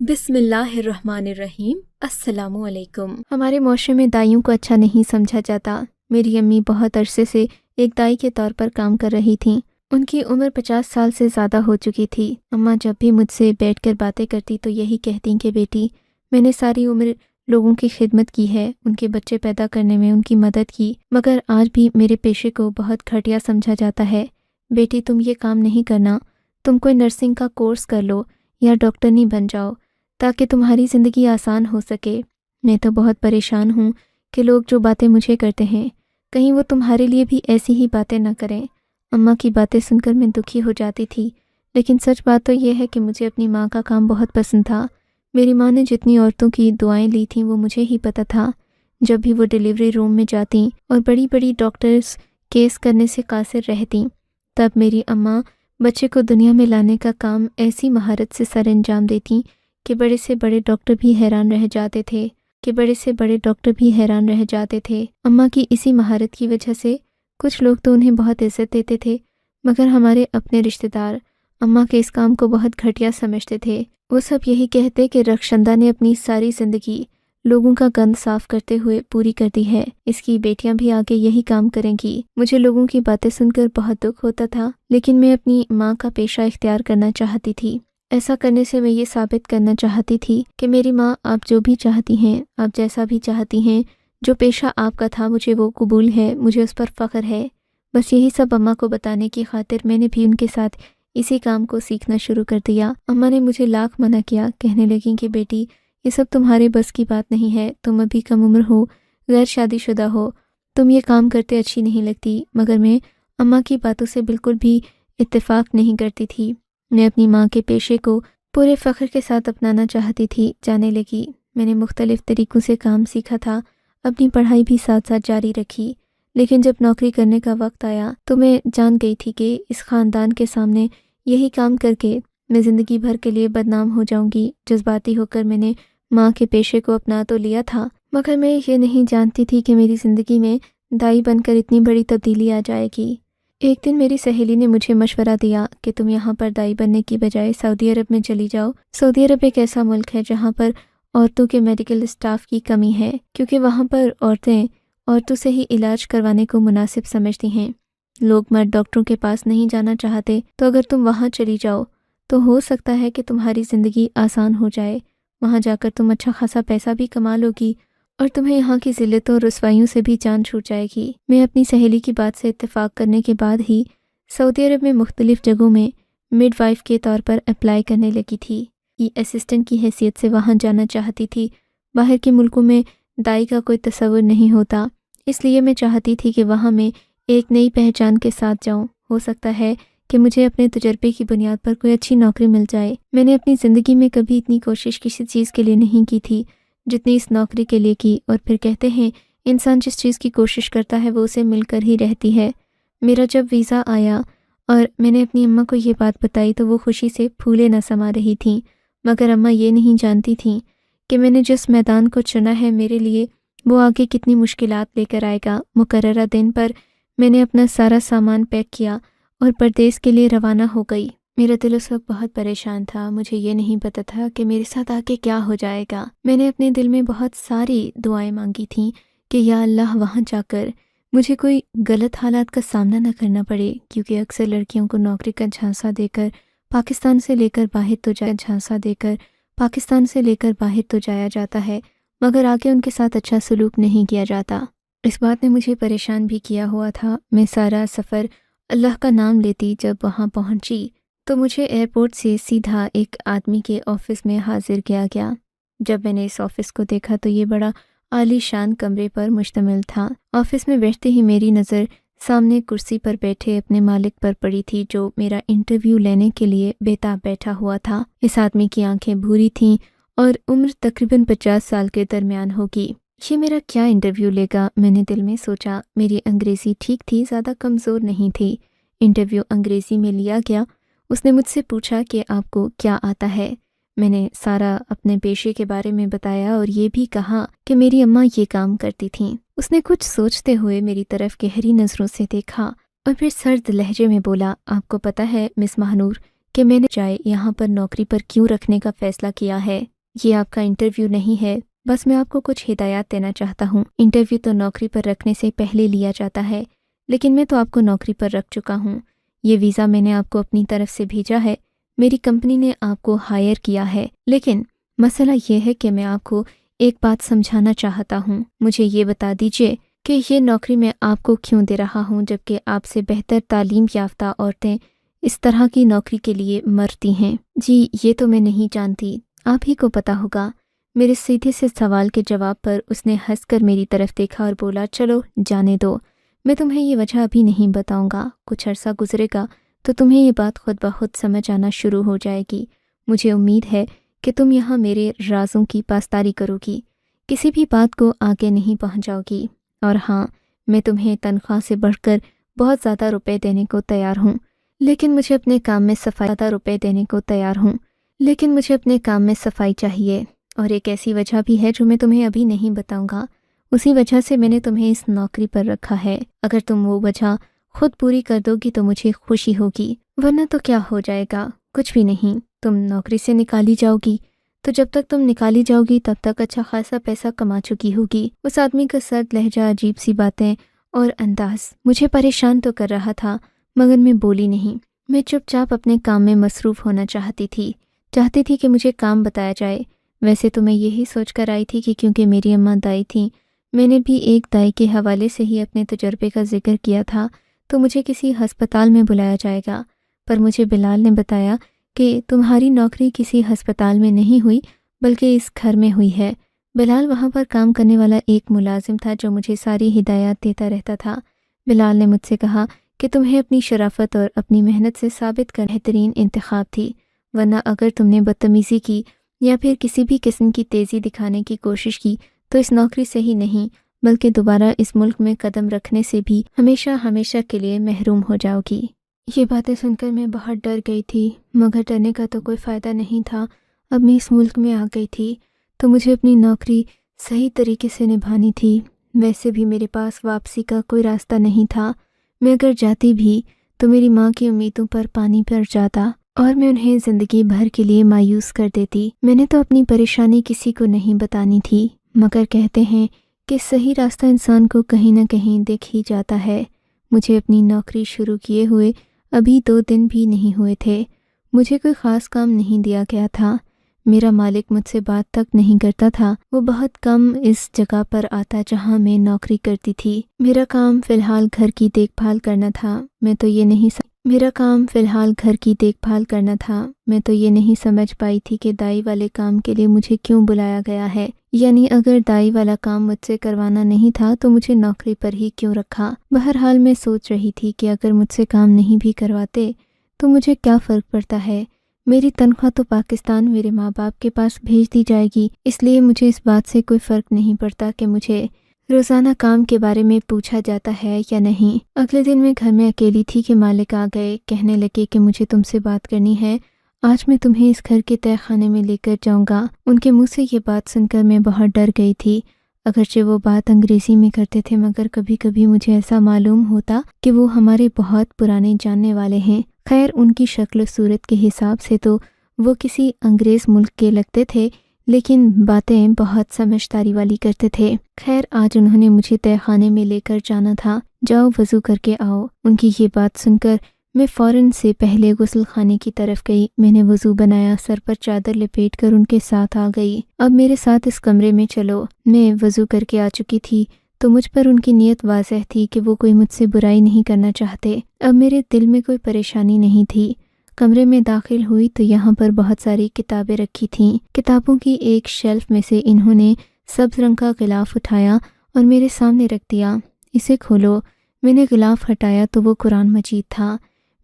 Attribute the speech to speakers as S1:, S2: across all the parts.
S1: بسم اللہ الرحمن الرحیم۔ السلام علیکم۔
S2: ہمارے معاشرے میں دائیوں کو اچھا نہیں سمجھا جاتا۔ میری امی بہت عرصے سے ایک دائی کے طور پر کام کر رہی تھیں۔ ان کی عمر 50 سال سے زیادہ ہو چکی تھی۔ اماں جب بھی مجھ سے بیٹھ کر باتیں کرتی تو یہی کہتی کہ بیٹی، میں نے ساری عمر لوگوں کی خدمت کی ہے، ان کے بچے پیدا کرنے میں ان کی مدد کی، مگر آج بھی میرے پیشے کو بہت گھٹیا سمجھا جاتا ہے۔ بیٹی، تم یہ کام نہیں کرنا، تم کوئی نرسنگ کا کورس کر لو یا ڈاکٹرنی بن جاؤ تاکہ تمہاری زندگی آسان ہو سکے۔ میں تو بہت پریشان ہوں کہ لوگ جو باتیں مجھے کرتے ہیں کہیں وہ تمہارے لیے بھی ایسی ہی باتیں نہ کریں۔ اماں کی باتیں سن کر میں دکھی ہو جاتی تھی، لیکن سچ بات تو یہ ہے کہ مجھے اپنی ماں کا کام بہت پسند تھا۔ میری ماں نے جتنی عورتوں کی دعائیں لی تھیں وہ مجھے ہی پتہ تھا۔ جب بھی وہ ڈیلیوری روم میں جاتیں اور بڑی بڑی ڈاکٹرز کیس کرنے سے قاصر رہتیں، تب میری اماں بچے کو دنیا میں لانے کا کام ایسی مہارت سے سر انجام دیتیں کہ بڑے سے بڑے ڈاکٹر بھی حیران رہ جاتے تھے۔ اماں کی اسی مہارت کی وجہ سے کچھ لوگ تو انہیں بہت عزت دیتے تھے، مگر ہمارے اپنے رشتہ دار اماں کے اس کام کو بہت گھٹیا سمجھتے تھے۔ وہ سب یہی کہتے کہ رخشندہ نے اپنی ساری زندگی لوگوں کا گند صاف کرتے ہوئے پوری کر دی ہے، اس کی بیٹیاں بھی آگے یہی کام کریں گی۔ مجھے لوگوں کی باتیں سن کر بہت دکھ ہوتا تھا، لیکن میں اپنی ماں کا پیشہ اختیار کرنا چاہتی تھی۔ ایسا کرنے سے میں یہ ثابت کرنا چاہتی تھی کہ میری ماں، آپ جو بھی چاہتی ہیں، آپ جیسا بھی چاہتی ہیں، جو پیشہ آپ کا تھا مجھے وہ قبول ہے، مجھے اس پر فخر ہے۔ بس یہی سب اماں کو بتانے کی خاطر میں نے بھی ان کے ساتھ اسی کام کو سیکھنا شروع کر دیا۔ اماں نے مجھے لاکھ منع کیا، کہنے لگیں کہ بیٹی، یہ سب تمہارے بس کی بات نہیں ہے، تم ابھی کم عمر ہو، غیر شادی شدہ ہو، تم یہ کام کرتے اچھی نہیں لگتی۔ مگر میں اماں کی باتوں سے بالکل بھی اتفاق نہیں کرتی تھی۔ میں اپنی ماں کے پیشے کو پورے فخر کے ساتھ اپنانا چاہتی تھی۔ جانے لگی، میں نے مختلف طریقوں سے کام سیکھا تھا، اپنی پڑھائی بھی ساتھ ساتھ جاری رکھی، لیکن جب نوکری کرنے کا وقت آیا تو میں جان گئی تھی کہ اس خاندان کے سامنے یہی کام کر کے میں زندگی بھر کے لیے بدنام ہو جاؤں گی۔ جذباتی ہو کر میں نے ماں کے پیشے کو اپنا تو لیا تھا، مگر میں یہ نہیں جانتی تھی کہ میری زندگی میں دائی بن کر اتنی بڑی تبدیلی آ جائے گی۔ ایک دن میری سہیلی نے مجھے مشورہ دیا کہ تم یہاں پر دائی بننے کی بجائے سعودی عرب میں چلی جاؤ۔ سعودی عرب ایک ایسا ملک ہے جہاں پر عورتوں کے میڈیکل اسٹاف کی کمی ہے، کیونکہ وہاں پر عورتوں سے ہی علاج کروانے کو مناسب سمجھتی ہیں۔ لوگ مرد ڈاکٹروں کے پاس نہیں جانا چاہتے، تو اگر تم وہاں چلی جاؤ تو ہو سکتا ہے کہ تمہاری زندگی آسان ہو جائے۔ وہاں جا کر تم اچھا خاصا پیسہ بھی کما لو گی اور تمہیں یہاں کی ذلتوں اور رسوائیوں سے بھی جان چھوٹ جائے گی۔ میں اپنی سہیلی کی بات سے اتفاق کرنے کے بعد ہی سعودی عرب میں مختلف جگہوں میں مڈ وائف کے طور پر اپلائی کرنے لگی تھی۔ اسسٹنٹ کی حیثیت سے وہاں جانا چاہتی تھی۔ باہر کے ملکوں میں دائی کا کوئی تصور نہیں ہوتا، اس لیے میں چاہتی تھی کہ وہاں میں ایک نئی پہچان کے ساتھ جاؤں۔ ہو سکتا ہے کہ مجھے اپنے تجربے کی بنیاد پر کوئی اچھی نوکری مل جائے۔ میں نے اپنی زندگی میں کبھی اتنی کوشش کسی چیز کے لیے نہیں کی تھی جتنی اس نوکری کے لیے کی، اور پھر کہتے ہیں انسان جس چیز کی کوشش کرتا ہے وہ اسے مل کر ہی رہتی ہے۔ میرا جب ویزا آیا اور میں نے اپنی اماں کو یہ بات بتائی تو وہ خوشی سے پھولے نہ سما رہی تھیں، مگر اماں یہ نہیں جانتی تھیں کہ میں نے جس میدان کو چنا ہے میرے لیے وہ آگے کتنی مشکلات لے کر آئے گا۔ مقررہ دن پر میں نے اپنا سارا سامان پیک کیا اور پردیس کے لیے روانہ ہو گئی۔ میرا دل اس وقت بہت پریشان تھا، مجھے یہ نہیں پتہ تھا کہ میرے ساتھ آگے کیا ہو جائے گا۔ میں نے اپنے دل میں بہت ساری دعائیں مانگی تھیں کہ یا اللہ وہاں جا کر مجھے کوئی غلط حالات کا سامنا نہ کرنا پڑے، کیونکہ اکثر لڑکیوں کو نوکری کا جھانسا دے کر پاکستان سے لے کر باہر تو جایا جاتا ہے، مگر آگے ان کے ساتھ اچھا سلوک نہیں کیا جاتا۔ اس بات نے مجھے پریشان بھی کیا ہوا تھا۔ میں سارا سفر اللہ کا نام لیتی۔ جب وہاں پہنچی تو مجھے ایئرپورٹ سے سیدھا ایک آدمی کے آفس میں حاضر کیا گیا۔ جب میں نے اس آفس کو دیکھا تو یہ بڑا عالی شان کمرے پر مشتمل تھا۔ آفس میں بیٹھتے ہی میری نظر سامنے کرسی پر بیٹھے اپنے مالک پر پڑی تھی، جو میرا انٹرویو لینے کے لیے بے تاب بیٹھا ہوا تھا۔ اس آدمی کی آنکھیں بھوری تھیں اور عمر تقریباً 50 سال کے درمیان ہوگی۔ یہ میرا کیا انٹرویو لے گا، میں نے دل میں سوچا۔ میری انگریزی ٹھیک تھی، زیادہ کمزور نہیں تھی۔ انٹرویو انگریزی میں لیا گیا۔ اس نے مجھ سے پوچھا کہ آپ کو کیا آتا ہے۔ میں نے سارا اپنے پیشے کے بارے میں بتایا اور یہ بھی کہا کہ میری اماں یہ کام کرتی تھیں۔ اس نے کچھ سوچتے ہوئے میری طرف گہری نظروں سے دیکھا اور پھر سرد لہجے میں بولا، آپ کو پتہ ہے مس مہنور کہ میں نے جائے یہاں پر نوکری پر کیوں رکھنے کا فیصلہ کیا ہے۔ یہ آپ کا انٹرویو نہیں ہے، بس میں آپ کو کچھ ہدایات دینا چاہتا ہوں۔ انٹرویو تو نوکری پر رکھنے سے پہلے لیا جاتا ہے، لیکن میں تو آپ کو نوکری پر رکھ چکا ہوں۔ یہ ویزا میں نے آپ کو اپنی طرف سے بھیجا ہے، میری کمپنی نے آپ کو ہائر کیا ہے، لیکن مسئلہ یہ ہے کہ میں آپ کو ایک بات سمجھانا چاہتا ہوں۔ مجھے یہ بتا دیجئے کہ یہ نوکری میں آپ کو کیوں دے رہا ہوں، جبکہ آپ سے بہتر تعلیم یافتہ عورتیں اس طرح کی نوکری کے لیے مرتی ہیں۔ جی یہ تو میں نہیں جانتی، آپ ہی کو پتا ہوگا۔ میرے سیدھے سے سوال کے جواب پر اس نے ہنس کر میری طرف دیکھا اور بولا، چلو جانے دو، میں تمہیں یہ وجہ ابھی نہیں بتاؤں گا، کچھ عرصہ گزرے گا تو تمہیں یہ بات خود بخود سمجھ آنا شروع ہو جائے گی۔ مجھے امید ہے کہ تم یہاں میرے رازوں کی پاسداری کرو گی، کسی بھی بات کو آگے نہیں پہنچاؤ گی، اور ہاں میں تمہیں تنخواہ سے بڑھ کر بہت زیادہ روپے دینے کو تیار ہوں، لیکن مجھے اپنے کام میں صفائی چاہیے، اور ایک ایسی وجہ بھی ہے جو میں تمہیں ابھی نہیں بتاؤں گا، اسی وجہ سے میں نے تمہیں اس نوکری پر رکھا ہے۔ اگر تم وہ وجہ خود پوری کر دو گی تو مجھے خوشی ہوگی، ورنہ تو کیا ہو جائے گا، کچھ بھی نہیں، تم نوکری سے نکالی جاؤ گی، تو جب تک تم نکالی جاؤ گی تب تک اچھا خاصا پیسہ کما چکی ہوگی۔ اس آدمی کا سرد لہجہ، عجیب سی باتیں اور انداز مجھے پریشان تو کر رہا تھا، مگر میں بولی نہیں۔ میں چپ چاپ اپنے کام میں مصروف ہونا چاہتی تھی کہ مجھے کام بتایا جائے۔ ویسے تو میں یہی سوچ کر آئی تھی کہ کیونکہ میری اماں دائی تھیں، میں نے بھی ایک دائی کے حوالے سے ہی اپنے تجربے کا ذکر کیا تھا، تو مجھے کسی ہسپتال میں بلایا جائے گا، پر مجھے بلال نے بتایا کہ تمہاری نوکری کسی ہسپتال میں نہیں ہوئی بلکہ اس گھر میں ہوئی ہے۔ بلال وہاں پر کام کرنے والا ایک ملازم تھا جو مجھے ساری ہدایات دیتا رہتا تھا۔ بلال نے مجھ سے کہا کہ تمہیں اپنی شرافت اور اپنی محنت سے ثابت کر بہترین انتخاب تھی، ورنہ اگر تم نے بدتمیزی کی یا پھر کسی بھی قسم کی تیزی دکھانے کی کوشش کی تو اس نوکری سے ہی نہیں بلکہ دوبارہ اس ملک میں قدم رکھنے سے بھی ہمیشہ کے لیے محروم ہو جاؤ گی۔ یہ باتیں سن کر میں بہت ڈر گئی تھی، مگر ڈرنے کا تو کوئی فائدہ نہیں تھا۔ اب میں اس ملک میں آ گئی تھی تو مجھے اپنی نوکری صحیح طریقے سے نبھانی تھی۔ ویسے بھی میرے پاس واپسی کا کوئی راستہ نہیں تھا، میں اگر جاتی بھی تو میری ماں کی امیدوں پر پانی پڑ جاتا اور میں انہیں زندگی بھر کے لیے مایوس کر دیتی۔ میں نے تو اپنی پریشانی کسی کو نہیں بتانی تھی، مگر کہتے ہیں کہ صحیح راستہ انسان کو کہیں نہ کہیں دکھ ہی جاتا ہے۔ مجھے اپنی نوکری شروع کیے ہوئے ابھی 2 دن بھی نہیں ہوئے تھے، مجھے کوئی خاص کام نہیں دیا گیا تھا، میرا مالک مجھ سے بات تک نہیں کرتا تھا، وہ بہت کم اس جگہ پر آتا جہاں میں نوکری کرتی تھی۔ میرا کام فی الحال گھر کی دیکھ بھال کرنا تھا، میں تو یہ نہیں سمجھ پائی تھی کہ دائی والے کام کے لیے مجھے کیوں بلایا گیا ہے، یعنی اگر دائی والا کام مجھ سے کروانا نہیں تھا تو مجھے نوکری پر ہی کیوں رکھا۔ بہرحال میں سوچ رہی تھی کہ اگر مجھ سے کام نہیں بھی کرواتے تو مجھے کیا فرق پڑتا ہے، میری تنخواہ تو پاکستان میرے ماں باپ کے پاس بھیج دی جائے گی، اس لیے مجھے اس بات سے کوئی فرق نہیں پڑتا کہ مجھے روزانہ کام کے بارے میں پوچھا جاتا ہے یا نہیں۔ اگلے دن میں گھر میں اکیلی تھی کہ مالک آ گئے، کہنے لگے کہ مجھے تم سے بات کرنی ہے، آج میں تمہیں اس گھر کے تہہ خانے میں لے کر جاؤں گا۔ ان کے منہ سے یہ بات سن کر میں بہت ڈر گئی تھی، اگرچہ وہ بات انگریزی میں کرتے تھے مگر کبھی کبھی مجھے ایسا معلوم ہوتا کہ وہ ہمارے بہت پرانے جاننے والے ہیں۔ خیر ان کی شکل و صورت کے حساب سے تو وہ کسی انگریز ملک کے لگتے تھے، لیکن باتیں بہت سمجھداری والی کرتے تھے۔ خیر آج انہوں نے مجھے تہہ خانے میں لے کر جانا تھا، جاؤ وضو کر کے آؤ۔ ان کی یہ بات سن کر میں فوراً سے پہلے غسل خانے کی طرف گئی، میں نے وضو بنایا، سر پر چادر لپیٹ کر ان کے ساتھ آ گئی۔ اب میرے ساتھ اس کمرے میں چلو۔ میں وضو کر کے آ چکی تھی تو مجھ پر ان کی نیت واضح تھی کہ وہ کوئی مجھ سے برائی نہیں کرنا چاہتے۔ اب میرے دل میں کوئی پریشانی نہیں تھی۔ کمرے میں داخل ہوئی تو یہاں پر بہت ساری کتابیں رکھی تھیں۔ کتابوں کی ایک شیلف میں سے انہوں نے سبز رنگ کا غلاف اٹھایا اور میرے سامنے رکھ دیا۔ اسے کھولو۔ میں نے غلاف ہٹایا تو وہ قرآن مجید تھا۔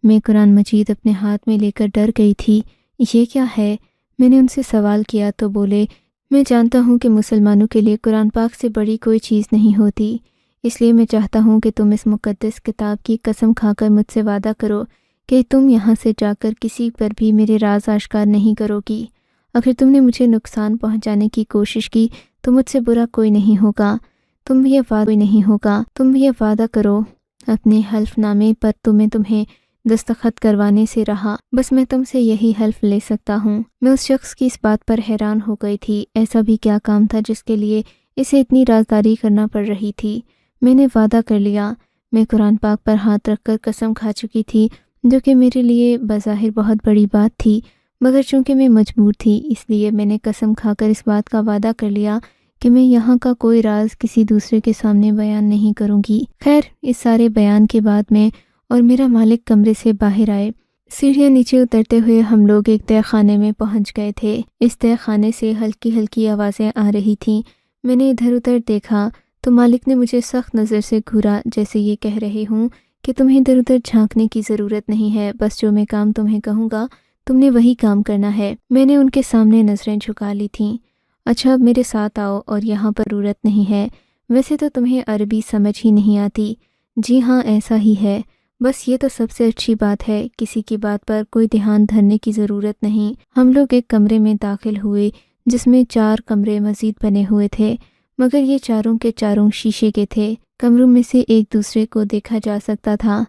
S2: میں قرآن مجید اپنے ہاتھ میں لے کر ڈر گئی تھی، یہ کیا ہے؟ میں نے ان سے سوال کیا تو بولے، میں جانتا ہوں کہ مسلمانوں کے لیے قرآن پاک سے بڑی کوئی چیز نہیں ہوتی، اس لیے میں چاہتا ہوں کہ تم اس مقدس کتاب کی قسم کھا کر مجھ سے وعدہ کرو کہ تم یہاں سے جا کر کسی پر بھی میرے راز آشکار نہیں کرو گی۔ اگر تم نے مجھے نقصان پہنچانے کی کوشش کی تو مجھ سے برا کوئی نہیں ہوگا، تم یہ وعدہ کرو۔ اپنے حلف نامے پر تو میں تمہیں دستخط کروانے سے رہا۔ بس میں تم سے یہی حلف لے سکتا ہوں۔ میں اس شخص کی اس بات پر حیران ہو گئی تھی، ایسا بھی کیا کام تھا جس کے لیے اسے اتنی رازداری کرنا پڑ رہی تھی۔ میں نے وعدہ کر لیا۔ میں قرآن پاک پر ہاتھ رکھ کر قسم کھا چکی تھی، جو کہ میرے لیے بظاہر بہت بڑی بات تھی، مگر چونکہ میں مجبور تھی اس لیے میں نے قسم کھا کر اس بات کا وعدہ کر لیا کہ میں یہاں کا کوئی راز کسی دوسرے کے سامنے بیان نہیں کروں گی۔ خیر، اس سارے بیان کے بعد میں اور میرا مالک کمرے سے باہر آئے۔ سیڑھیاں نیچے اترتے ہوئے ہم لوگ ایک تہہ خانے میں پہنچ گئے تھے۔ اس تہہ خانے سے ہلکی ہلکی آوازیں آ رہی تھیں۔ میں نے ادھر ادھر دیکھا تو مالک نے مجھے سخت نظر سے گھورا، جیسے یہ کہہ رہے ہوں کہ تمہیں ادھر ادھر جھانکنے کی ضرورت نہیں ہے، بس جو میں کام تمہیں کہوں گا تم نے وہی کام کرنا ہے۔ میں نے ان کے سامنے نظریں جھکا لی تھیں۔ اچھا، اب میرے ساتھ آؤ، اور یہاں پر ضرورت نہیں ہے، ویسے تو تمہیں عربی سمجھ ہی نہیں آتی۔ جی ہاں، ایسا ہی ہے، بس یہ تو سب سے اچھی بات ہے، کسی کی بات پر کوئی دھیان دھرنے کی ضرورت نہیں۔ ہم لوگ ایک کمرے میں داخل ہوئے جس میں 4 کمرے مزید بنے ہوئے تھے، مگر یہ چاروں کے چاروں شیشے کے تھے۔ کمروں میں سے ایک دوسرے کو دیکھا جا سکتا تھا۔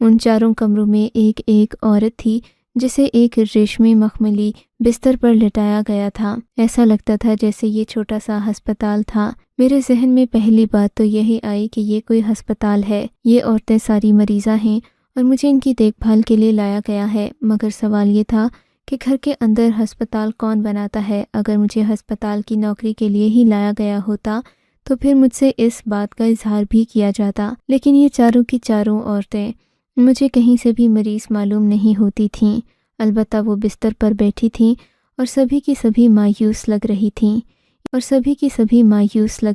S2: ان چاروں کمروں میں ایک عورت تھی جسے ایک ریشمی مخملی بستر پر لٹایا گیا تھا۔ ایسا لگتا تھا جیسے یہ چھوٹا سا ہسپتال تھا۔ میرے ذہن میں پہلی بات تو یہی آئی کہ یہ کوئی ہسپتال ہے، یہ عورتیں ساری مریضہ ہیں اور مجھے ان کی دیکھ بھال کے لیے لایا گیا ہے، مگر سوال یہ تھا کہ گھر کے اندر ہسپتال کون بناتا ہے؟ اگر مجھے ہسپتال کی نوکری کے لیے ہی لایا گیا ہوتا تو پھر مجھ سے اس بات کا اظہار بھی کیا جاتا، لیکن یہ چاروں کی چاروں عورتیں مجھے کہیں سے بھی مریض معلوم نہیں ہوتی تھیں۔ البتہ وہ بستر پر بیٹھی تھیں اور سبھی کی سبھی مایوس لگ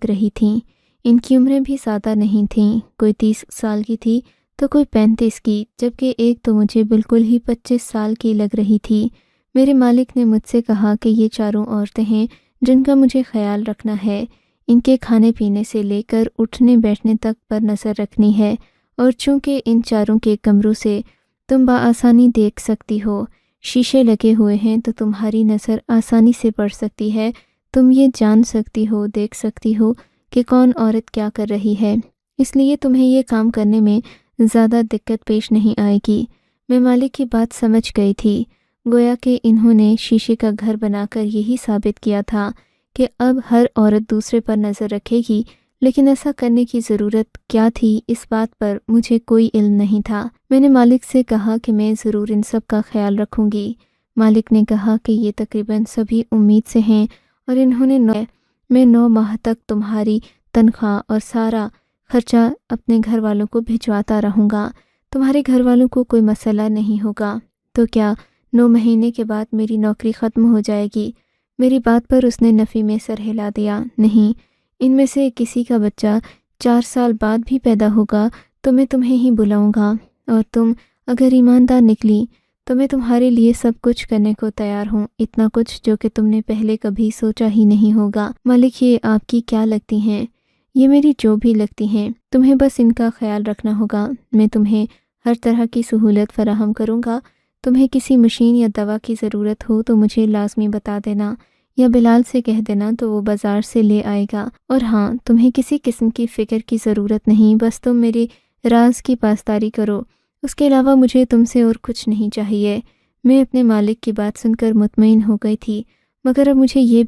S2: رہی تھیں ان کی عمریں بھی زیادہ نہیں تھیں، کوئی 30 سال کی تھی تو کوئی 35 کی، جبکہ ایک تو مجھے بالکل ہی 25 سال کی لگ رہی تھی۔ میرے مالک نے مجھ سے کہا کہ یہ چاروں عورتیں ہیں جن کا مجھے خیال رکھنا ہے، ان کے کھانے پینے سے لے کر اٹھنے بیٹھنے تک پر نظر رکھنی ہے، اور چونکہ ان چاروں کے کمروں سے تم بآسانی دیکھ سکتی ہو، شیشے لگے ہوئے ہیں تو تمہاری نظر آسانی سے پڑ سکتی ہے، تم یہ جان سکتی ہو، دیکھ سکتی ہو کہ کون عورت کیا کر رہی ہے، اس لیے تمہیں یہ کام کرنے میں زیادہ دقت پیش نہیں آئے گی۔ میں مالک کی بات سمجھ گئی تھی، گویا کہ انہوں نے شیشے کا گھر بنا کر یہی ثابت کیا تھا کہ اب ہر عورت دوسرے پر نظر رکھے گی، لیکن ایسا کرنے کی ضرورت کیا تھی اس بات پر مجھے کوئی علم نہیں تھا۔ میں نے مالک سے کہا کہ میں ضرور ان سب کا خیال رکھوں گی۔ مالک نے کہا کہ یہ تقریباً سبھی امید سے ہیں اور انہوں نے میں 9 ماہ تک تمہاری تنخواہ اور سارا خرچہ اپنے گھر والوں کو بھجواتا رہوں گا، تمہارے گھر والوں کو کوئی مسئلہ نہیں ہوگا۔ تو کیا 9 مہینے کے بعد میری نوکری ختم ہو جائے گی؟ میری بات پر اس نے نفی میں سر ہلا دیا۔ نہیں، ان میں سے کسی کا بچہ 4 سال بعد بھی پیدا ہوگا تو میں تمہیں ہی بلاؤں گا، اور تم اگر ایماندار نکلی تو میں تمہارے لیے سب کچھ کرنے کو تیار ہوں، اتنا کچھ جو کہ تم نے پہلے کبھی سوچا ہی نہیں ہوگا۔ مالک، یہ آپ کی کیا لگتی ہیں؟ یہ میری جو بھی لگتی ہیں، تمہیں بس ان کا خیال رکھنا ہوگا۔ میں تمہیں ہر طرح کی سہولت فراہم کروں گا۔ تمہیں کسی مشین یا دوا کی ضرورت ہو تو مجھے لازمی بتا دینا، یا بلال سے کہہ دینا تو وہ بازار سے لے آئے گا۔ اور ہاں، تمہیں کسی قسم کی فکر کی ضرورت نہیں، بس تم میرے راز کی پاسداری کرو، اس کے علاوہ مجھے تم سے اور کچھ نہیں چاہیے۔ میں اپنے مالک کی بات سن کر مطمئن ہو گئی تھی، مگر اب مجھے یہ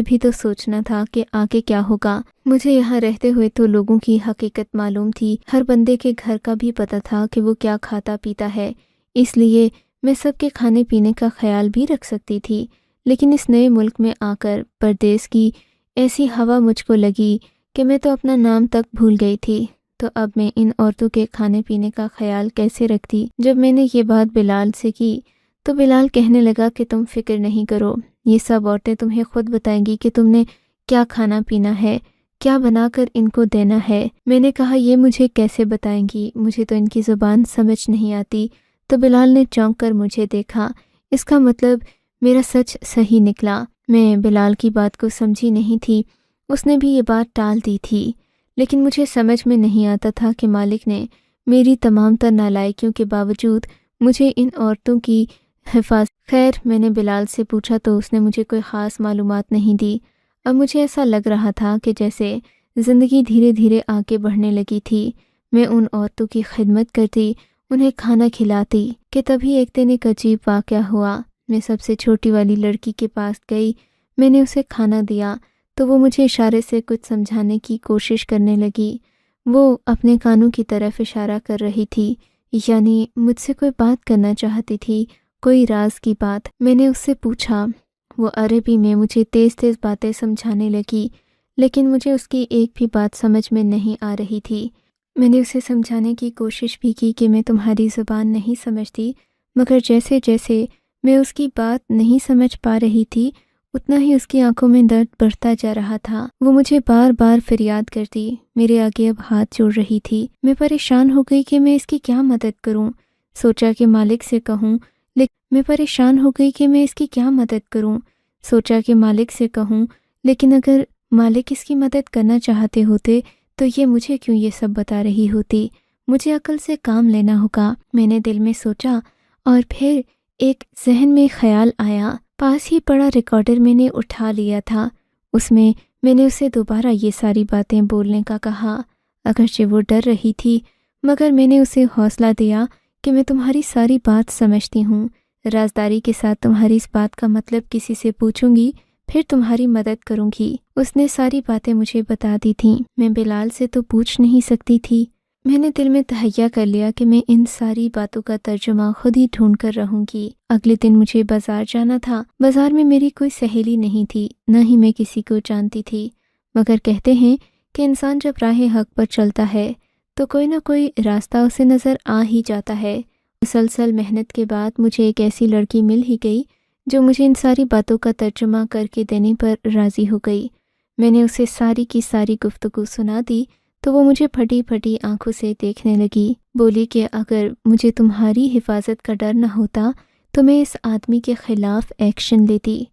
S2: بھی تو سوچنا تھا کہ آگے کیا ہوگا۔ مجھے یہاں رہتے ہوئے تو لوگوں کی حقیقت معلوم تھی، ہر بندے کے گھر کا بھی پتہ تھا کہ وہ کیا کھاتا پیتا ہے، اس لیے میں سب کے کھانے پینے کا خیال بھی رکھ سکتی تھی۔ لیکن اس نئے ملک میں آ کر پردیس کی ایسی ہوا مجھ کو لگی کہ میں تو اپنا نام تک بھول گئی تھی۔ تو اب میں ان عورتوں کے کھانے پینے کا خیال کیسے رکھتی؟ جب میں نے یہ بات بلال سے کی تو بلال کہنے لگا کہ تم فکر نہیں کرو، یہ سب عورتیں تمہیں خود بتائیں گی کہ تم نے کیا کھانا پینا ہے، کیا بنا کر ان کو دینا ہے۔ میں نے کہا یہ مجھے کیسے بتائیں گی، مجھے تو ان کی زبان سمجھ نہیں آتی۔ تو بلال نے چونک کر مجھے دیکھا، اس کا مطلب میرا سچ صحیح نکلا۔ میں بلال کی بات کو سمجھی نہیں تھی، اس نے بھی یہ بات ٹال دی تھی، لیکن مجھے سمجھ میں نہیں آتا تھا کہ مالک نے میری تمام تر نالائکیوں کے باوجود مجھے ان عورتوں کی حفاظت۔ خیر، میں نے بلال سے پوچھا تو اس نے مجھے کوئی خاص معلومات نہیں دی۔ اب مجھے ایسا لگ رہا تھا کہ جیسے زندگی دھیرے دھیرے آگے بڑھنے لگی تھی۔ میں ان عورتوں کی خدمت کرتی، انہیں کھانا کھلاتی کہ تبھی ایک دن ایک عجیب واقعہ ہوا۔ میں سب سے چھوٹی والی لڑکی کے پاس گئی، میں نے اسے کھانا دیا تو وہ مجھے اشارے سے کچھ سمجھانے کی کوشش کرنے لگی۔ وہ اپنے کانوں کی طرف اشارہ کر رہی تھی، یعنی مجھ سے کوئی بات کرنا چاہتی تھی، کوئی راز کی بات۔ میں نے اس سے پوچھا، وہ عربی میں مجھے تیز تیز باتیں سمجھانے لگی، لیکن مجھے اس کی ایک بھی بات سمجھ میں نہیں آ رہی تھی۔ میں نے اسے سمجھانے کی کوشش بھی کی کہ میں تمہاری زبان نہیں سمجھتی، مگر جیسے جیسے میں اس کی بات نہیں سمجھ پا رہی تھی اتنا ہی اس کی آنکھوں میں درد بڑھتا جا رہا تھا۔ وہ مجھے بار بار فریاد کرتی، میرے آگے اب ہاتھ جوڑ رہی تھی۔ میں پریشان ہو گئی کہ میں اس کی کیا مدد کروں۔ سوچا کہ مالک سے کہوں، لیکن اگر مالک اس کی مدد کرنا چاہتے ہوتے تو یہ مجھے کیوں یہ سب بتا رہی ہوتی؟ مجھے عقل سے کام لینا ہوگا، میں نے دل میں سوچا، اور پھر ایک ذہن میں خیال آیا۔ پاس ہی پڑا ریکارڈر میں نے اٹھا لیا تھا، اس میں نے اسے دوبارہ یہ ساری باتیں بولنے کا کہا۔ اگرچہ وہ ڈر رہی تھی مگر میں نے اسے حوصلہ دیا کہ میں تمہاری ساری بات سمجھتی ہوں، رازداری کے ساتھ تمہاری اس بات کا مطلب کسی سے پوچھوں گی، پھر تمہاری مدد کروں گی۔ اس نے ساری باتیں مجھے بتا دی تھیں، میں بلال سے تو پوچھ نہیں سکتی تھی۔ میں نے دل میں تہیہ کر لیا کہ میں ان ساری باتوں کا ترجمہ خود ہی ڈھونڈ کر رہوں گی۔ اگلے دن مجھے بازار جانا تھا۔ بازار میں میری کوئی سہیلی نہیں تھی، نہ ہی میں کسی کو جانتی تھی، مگر کہتے ہیں کہ انسان جب راہ حق پر چلتا ہے تو کوئی نہ کوئی راستہ اسے نظر آ ہی جاتا ہے۔ مسلسل محنت کے بعد مجھے ایک ایسی لڑکی مل ہی گئی جو مجھے ان ساری باتوں کا ترجمہ کر کے دینے پر راضی ہو گئی۔ میں نے اسے ساری کی ساری گفتگو سنا دی تو وہ مجھے پھٹی پھٹی آنکھوں سے دیکھنے لگی، بولی کہ اگر مجھے تمہاری حفاظت کا ڈر نہ ہوتا تو میں اس آدمی کے خلاف ایکشن لیتی۔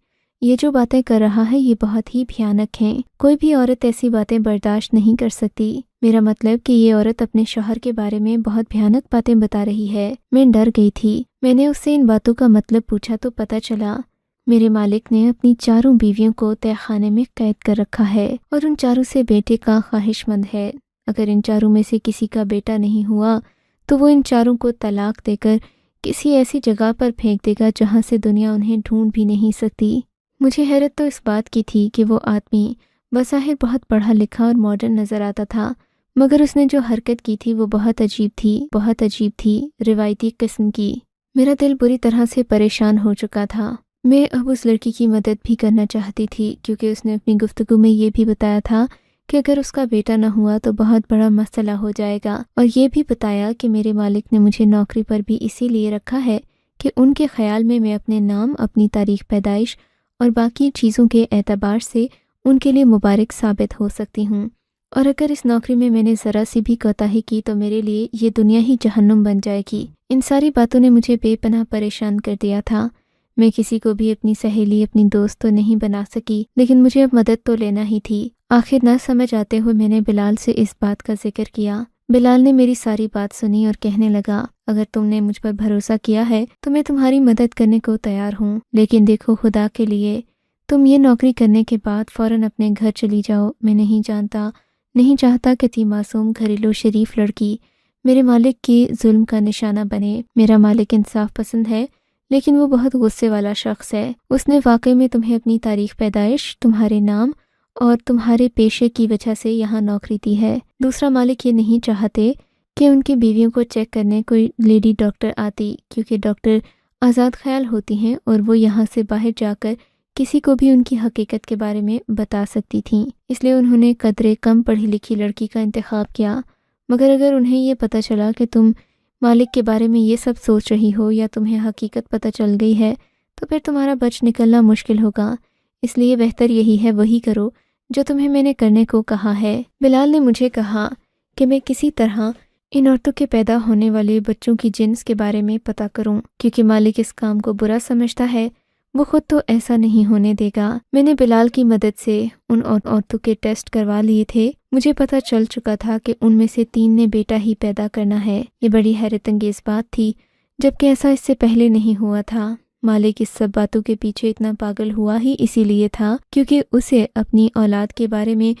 S2: یہ جو باتیں کر رہا ہے یہ بہت ہی بھیانک ہیں، کوئی بھی عورت ایسی باتیں برداشت نہیں کر سکتی۔ میرا مطلب کہ یہ عورت اپنے شوہر کے بارے میں بہت بھیانک باتیں بتا رہی ہے۔ میں ڈر گئی تھی۔ میں نے اس سے ان باتوں کا مطلب پوچھا تو پتہ چلا میرے مالک نے اپنی چاروں بیویوں کو تہہ خانے میں قید کر رکھا ہے اور ان چاروں سے بیٹے کا خواہش مند ہے۔ اگر ان چاروں میں سے کسی کا بیٹا نہیں ہوا تو وہ ان چاروں کو طلاق دے کر کسی ایسی جگہ پر پھینک دے گا جہاں سے دنیا انہیں ڈھونڈ بھی نہیں سکتی۔ مجھے حیرت تو اس بات کی تھی کہ وہ آدمی بظاہر بہت پڑھا لکھا اور ماڈرن نظر آتا تھا، مگر اس نے جو حرکت کی تھی وہ بہت عجیب تھی، روایتی قسم کی۔ میرا دل بری طرح سے پریشان ہو چکا تھا۔ میں اب اس لڑکی کی مدد بھی کرنا چاہتی تھی کیونکہ اس نے اپنی گفتگو میں یہ بھی بتایا تھا کہ اگر اس کا بیٹا نہ ہوا تو بہت بڑا مسئلہ ہو جائے گا، اور یہ بھی بتایا کہ میرے مالک نے مجھے نوکری پر بھی اسی لیے رکھا ہے کہ ان کے خیال میں اپنے نام، اپنی تاریخ پیدائش اور باقی چیزوں کے اعتبار سے ان کے لیے مبارک ثابت ہو سکتی ہوں، اور اگر اس نوکری میں نے ذرا سی بھی کوتاہی کی تو میرے لیے یہ دنیا ہی جہنم بن جائے گی۔ ان ساری باتوں نے مجھے بے پناہ پریشان کر دیا تھا۔ میں کسی کو بھی اپنی سہیلی، اپنی دوست تو نہیں بنا سکی، لیکن مجھے اب مدد تو لینا ہی تھی۔ آخر نہ سمجھ آتے ہوئے میں نے بلال سے اس بات کا ذکر کیا۔ بلال نے میری ساری بات سنی اور کہنے لگا، اگر تم نے مجھ پر بھروسہ کیا ہے تو میں تمہاری مدد کرنے کو تیار ہوں، لیکن دیکھو خدا کے لیے تم یہ نوکری کرنے کے بعد فوراً اپنے گھر چلی جاؤ۔ میں نہیں چاہتا کہ تی معصوم گھریلو شریف لڑکی میرے مالک کی ظلم کا نشانہ بنے۔ میرا مالک انصاف پسند ہے لیکن وہ بہت غصے والا شخص ہے۔ اس نے واقعی میں تمہیں اپنی تاریخ پیدائش، تمہارے نام اور تمہارے پیشے کی وجہ سے یہاں نوکری دی ہے۔ دوسرا مالک یہ نہیں چاہتے کہ ان کی بیویوں کو چیک کرنے کوئی لیڈی ڈاکٹر آتی، کیونکہ ڈاکٹر آزاد خیال ہوتی ہیں اور وہ یہاں سے باہر جا کر کسی کو بھی ان کی حقیقت کے بارے میں بتا سکتی تھیں، اس لیے انہوں نے قدرے کم پڑھی لکھی لڑکی کا انتخاب کیا۔ مگر اگر انہیں یہ پتہ چلا کہ تم مالک کے بارے میں یہ سب سوچ رہی ہو یا تمہیں حقیقت پتہ چل گئی ہے تو پھر تمہارا بچ نکلنا مشکل ہوگا، اس لیے بہتر یہی ہے وہی کرو جو تمہیں میں نے کرنے کو کہا ہے۔ بلال نے مجھے کہا کہ میں کسی طرح ان عورتوں کے پیدا ہونے والے بچوں کی جنس کے بارے میں پتہ کروں، کیونکہ مالک اس کام کو برا سمجھتا ہے، وہ خود تو ایسا نہیں ہونے دے گا۔ میں نے بلال کی مدد سے ان عورتوں کے ٹیسٹ کروا لیے تھے۔ مجھے پتہ چل چکا تھا کہ ان میں سے 3 نے بیٹا ہی پیدا کرنا ہے۔ یہ بڑی حیرت انگیز بات تھی، جبکہ ایسا اس سے پہلے نہیں ہوا تھا۔ مالک اس سب باتوں کے پیچھے اتنا پاگل ہوا ہی اسی لیے تھا کیونکہ اسے اپنی اولاد کے بارے میں